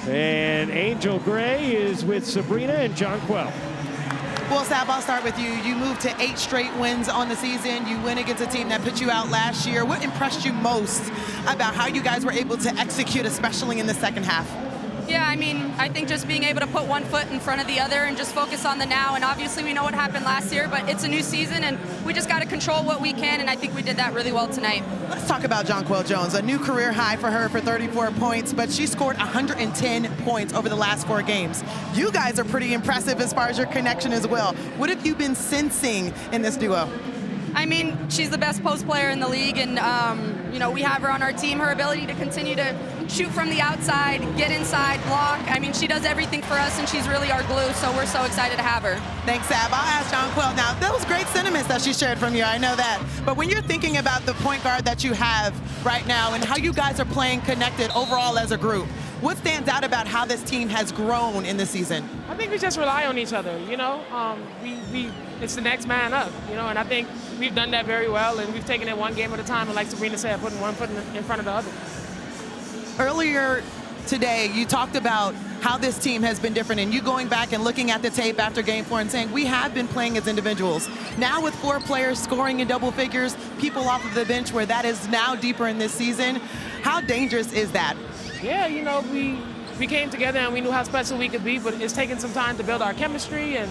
And Angel Gray is with Sabrina and Jonquel. Well, Sab, I'll start with you. You moved to 8 straight wins on the season. You win against a team that put you out last year. What impressed you most about how you guys were able to execute, especially in the second half? Yeah, I mean, I think just being able to put one foot in front of the other and just focus on the now. And obviously we know what happened last year, but it's a new season and we just got to control what we can. And I think we did that really well tonight. Let's talk about Jonquel Jones, a new career high for her for 34 points, but she scored 110 points over the last 4 games. You guys are pretty impressive as far as your connection as well. What have you been sensing in this duo? I mean, she's the best post player in the league, and you know, we have her on our team. Her ability to continue to shoot from the outside, get inside, block. I mean, she does everything for us, and she's really our glue, so we're so excited to have her. Thanks, Sab. I'll ask Jonquel now. That was great sentiments that she shared from you, I know that. But when you're thinking about the point guard that you have right now and how you guys are playing connected overall as a group, what stands out about how this team has grown in this season? I think we just rely on each other, you know. It's the next man up, you know, and I think we've done that very well, and we've taken it one game at a time, and like Sabrina said, putting one foot in front of the other. Earlier today, you talked about how this team has been different, and you going back and looking at the tape after Game 4 and saying, we have been playing as individuals. Now with 4 players scoring in double figures, people off of the bench where that is now deeper in this season, how dangerous is that? Yeah, you know, we came together and we knew how special we could be, but it's taken some time to build our chemistry. And,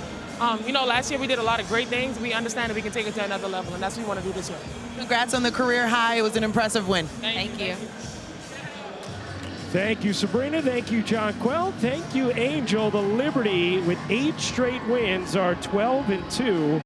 you know, last year we did a lot of great things. We understand that we can take it to another level, and that's what we want to do this year. Congrats on the career high. It was an impressive win. Thank you. Thank you, Sabrina. Thank you, Jonquel. Thank you, Angel. The Liberty, with 8 straight wins, are 12-2.